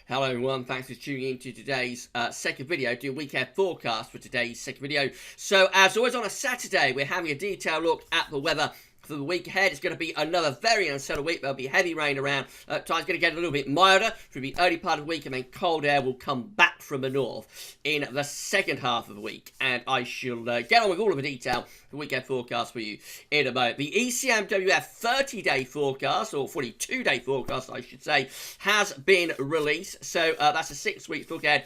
Hello everyone, thanks for tuning in to today's second video, do weekend forecast for today's second video. So as always on a Saturday, we're having a detailed look at the weather for the week ahead. It's going to be another very unsettled week. There'll be heavy rain around. Time's going to get a little bit milder through the early part of the week, and then cold air will come back from the north in the second half of the week. And I shall get on with all of the detail, the weekend forecast for you in a moment. The ECMWF 30-day forecast, or 42-day forecast, I should say, has been released. So that's a 6-week look ahead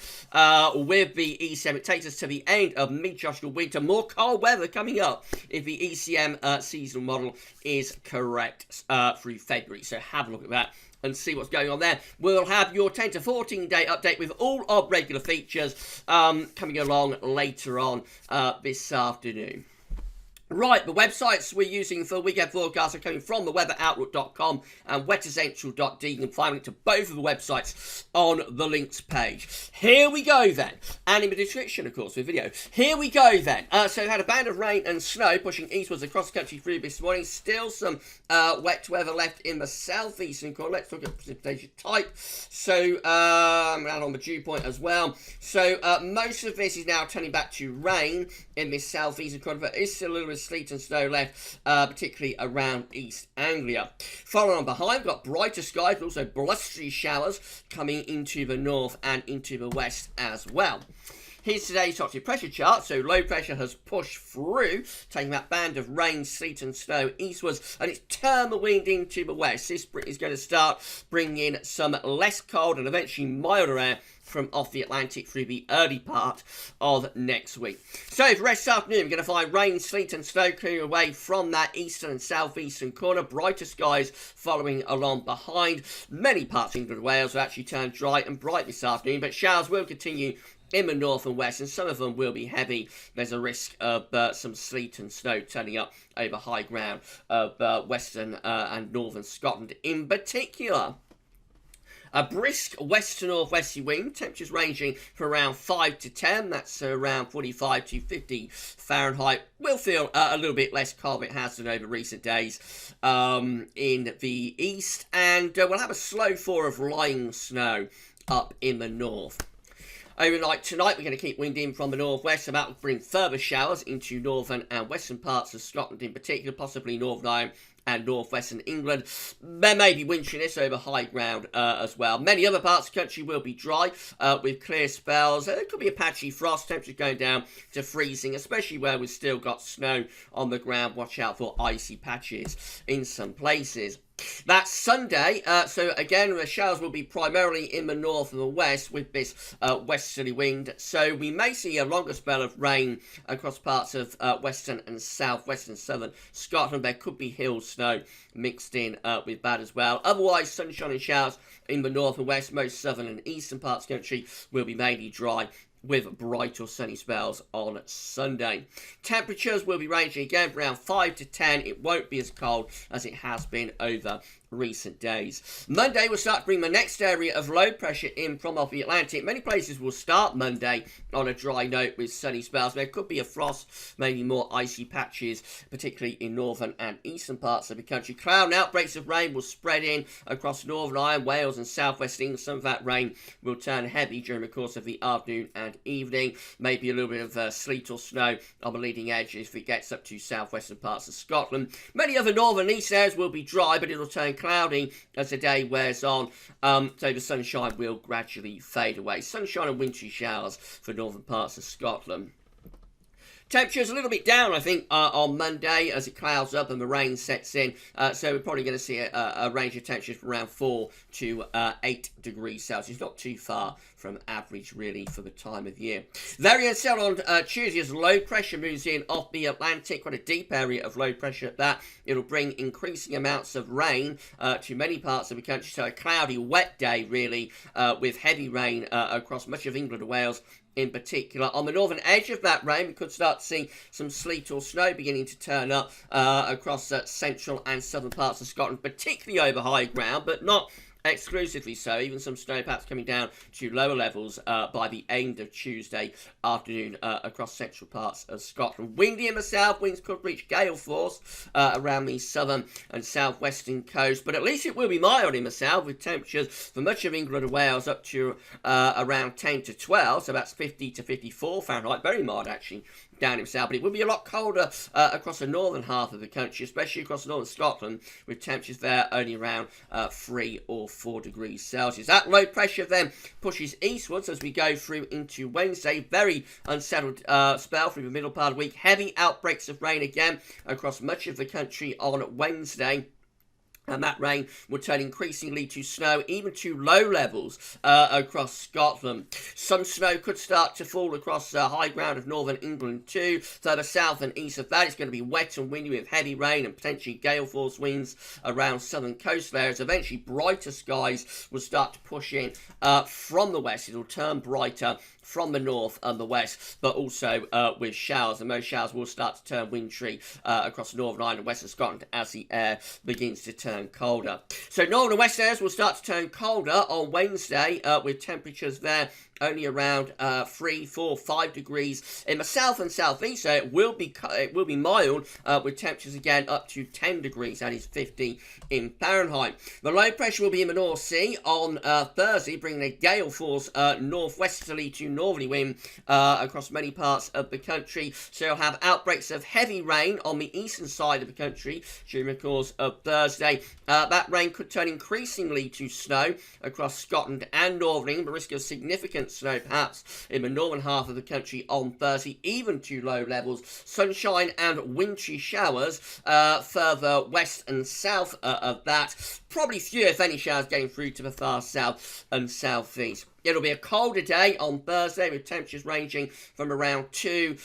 with the ECM. It takes us to the end of mid-tropical winter. More cold weather coming up if the ECM seasonal model is correct through February. So have a look at that and see what's going on there. We'll have your 10 to 14 day update with all of regular features coming along later on this afternoon. Right, the websites we're using for weekend forecasts are coming from theweatheroutlook.com and weathercentral.de. You can find a link to both of the websites on the links page. Here we go then, and in the description, of course, with video. Here we go then. So we had a band of rain and snow pushing eastwards across the country through this morning. Still some wet weather left in the southeastern corner. Let's look at precipitation type. So, and on the dew point as well. So, most of this is now turning back to rain in this southeastern corner. There is still a little bit of sleet and snow left, particularly around East Anglia. Following on behind, we've got brighter skies, but also blustery showers coming into the north and into the west as well. Here's today's tropical pressure chart. So low pressure has pushed through, taking that band of rain, sleet and snow eastwards, and it's turned the wind into the west. This is going to start bringing in some less cold and eventually milder air from off the Atlantic through the early part of next week. So for the rest of the afternoon, we're going to find rain, sleet and snow clearing away from that eastern and southeastern corner. Brighter skies following along behind. Many parts of England and Wales will actually turn dry and bright this afternoon, but showers will continue in the north and west, and some of them will be heavy. There's a risk of some sleet and snow turning up over high ground of western and northern Scotland in particular. A brisk west to northwesterly wind, temperatures ranging from around 5 to 10, that's around 45 to 50 Fahrenheit. Will feel a little bit less cold than it has done over recent days in the east, and we'll have a slow fall of lying snow up in the north. Overnight tonight, we're going to keep wind in from the northwest, so that will bring further showers into northern and western parts of Scotland in particular, possibly Northern Ireland and northwestern England. There may be winteriness over high ground as well. Many other parts of the country will be dry with clear spells. There could be a patchy frost, temperatures going down to freezing, especially where we've still got snow on the ground. Watch out for icy patches in some places. That's Sunday, so again the showers will be primarily in the north and the west with this westerly wind, so we may see a longer spell of rain across parts of western and southwestern southern Scotland. There could be hill snow mixed in with that as well. Otherwise, sunshine and showers in the north and west. Most southern and eastern parts of the country will be mainly dry with bright or sunny spells on Sunday. Temperatures will be ranging again from around 5 to 10. It won't be as cold as it has been over recent days. Monday will start to bring the next area of low pressure in from off the Atlantic. Many places will start Monday on a dry note with sunny spells. There could be a frost, maybe more icy patches, particularly in northern and eastern parts of the country. Cloud and outbreaks of rain will spread in across Northern Ireland, Wales and southwest England. Some of that rain will turn heavy during the course of the afternoon and evening. Maybe a little bit of sleet or snow on the leading edge if it gets up to southwestern parts of Scotland. Many other northern and east areas will be dry, but it'll turn cloudy as the day wears on, so the sunshine will gradually fade away. Sunshine and wintry showers for northern parts of Scotland. Temperatures a little bit down, I think, on Monday as it clouds up and the rain sets in. So we're probably going to see a range of temperatures from around 4 to 8 degrees Celsius. Not too far from average, really, for the time of year. Very unsettled on Tuesday as low pressure moves in off the Atlantic. Quite a deep area of low pressure at that. It'll bring increasing amounts of rain to many parts of the country. So a cloudy, wet day, really, with heavy rain across much of England and Wales in particular. On the northern edge of that rain, we could start to see some sleet or snow beginning to turn up across central and southern parts of Scotland, particularly over high ground, but not exclusively so. Even some snow perhaps coming down to lower levels by the end of Tuesday afternoon across central parts of Scotland. Windy in the south, winds could reach gale force around the southern and southwestern coast, but at least it will be mild in the south, with temperatures for much of England and Wales up to around 10 to 12, so that's 50 to 54 Fahrenheit. Very mild actually down in the south, but it will be a lot colder across the northern half of the country, especially across northern Scotland, with temperatures there only around 3 or 4 degrees Celsius. That low pressure then pushes eastwards as we go through into Wednesday. Very unsettled spell through the middle part of the week. Heavy outbreaks of rain again across much of the country on Wednesday. And that rain will turn increasingly to snow, even to low levels across Scotland. Some snow could start to fall across high ground of northern England too. Further south and east of that, it's going to be wet and windy with heavy rain and potentially gale force winds around southern coast there. As eventually brighter skies will start to push in from the west. It'll turn brighter from the north and the west, but also with showers, and those showers will start to turn wintry across Northern Ireland and western Scotland as the air begins to turn colder. So northern and west areas will start to turn colder on Wednesday, with temperatures there only around 3, 4, 5 degrees in the south and southeast. So it will be mild with temperatures again up to 10 degrees. That is 50 in Fahrenheit. The low pressure will be in the North Sea on Thursday, bringing a gale force northwesterly to northerly wind across many parts of the country. So you'll have outbreaks of heavy rain on the eastern side of the country during the course of Thursday. That rain could turn increasingly to snow across Scotland and Northern England, the risk of significant snow perhaps in the northern half of the country on Thursday, even to low levels. Sunshine and wintry showers further west and south of that. Probably few, if any, showers getting through to the far south and southeast. It'll be a colder day on Thursday, with temperatures ranging from around 2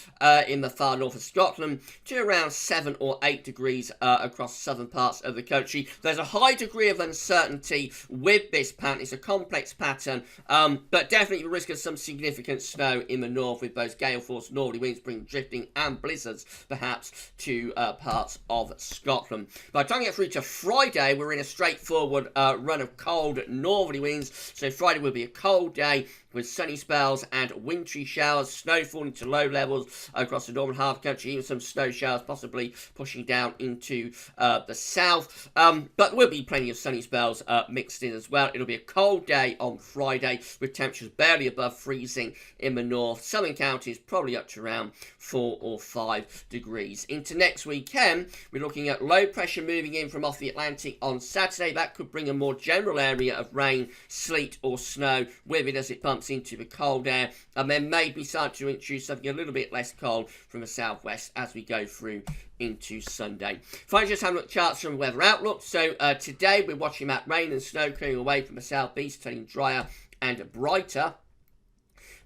in the far north of Scotland to around 7 or 8 degrees across southern parts of the country. There's a high degree of uncertainty with this pattern. It's a complex pattern, but definitely the risk of some significant snow in the north, with those gale force northerly winds bringing drifting and blizzards perhaps to parts of Scotland. By the time we get through to Friday, we're in a straightforward run of cold northerly winds. So Friday will be a cold day with sunny spells and wintry showers, snow falling to low levels across the northern half of the country, even some snow showers possibly pushing down into the south. But there will be plenty of sunny spells mixed in as well. It'll be a cold day on Friday with temperatures barely above freezing in the north. Southern counties probably up to around 4 or 5 degrees. Into next weekend, we're looking at low pressure moving in from off the Atlantic on Saturday. That could bring a more general area of rain, sleet or snow with it as it bumps into the cold air, and then maybe start to introduce something a little bit less cold from the southwest as we go through into Sunday. Finally, just have a look at charts from Weather Outlook. So today we're watching that rain and snow clearing away from the southeast, turning drier and brighter.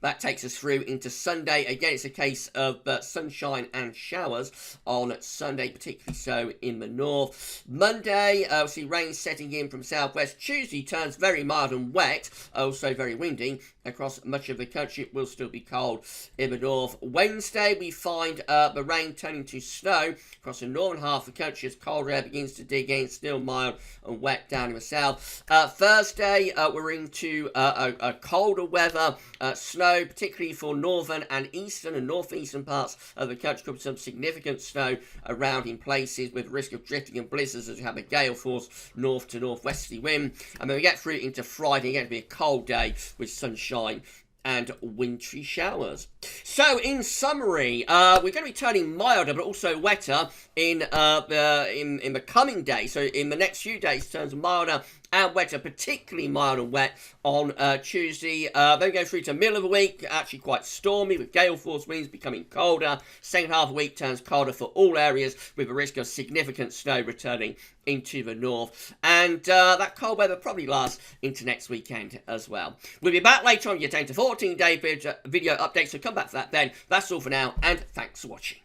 That takes us through into Sunday. Again, it's a case of sunshine and showers on Sunday, particularly so in the north. Monday, we'll see rain setting in from southwest. Tuesday turns very mild and wet, also very windy across much of the country. It will still be cold in the north. Wednesday, we find the rain turning to snow across the northern half of the country as cold air begins to dig in, still mild and wet down in the south. Thursday, we're into a colder weather, snow, particularly for northern and eastern and northeastern parts of the country. Could be some significant snow around in places with risk of drifting and blizzards as we have a gale force north to northwesterly wind. And then we get through into Friday, again, to be a cold day with sunshine and wintry showers. So in summary, we're going to be turning milder but also wetter in the coming days. So in the next few days, it turns milder and wetter, particularly mild and wet on Tuesday. Then go through to middle of the week, actually quite stormy with gale force winds becoming colder. Second half of the week turns colder for all areas with a risk of significant snow returning into the north. And that cold weather probably lasts into next weekend as well. We'll be back later on with your 10 to 14 day video updates, so come back for that then. That's all for now, and thanks for watching.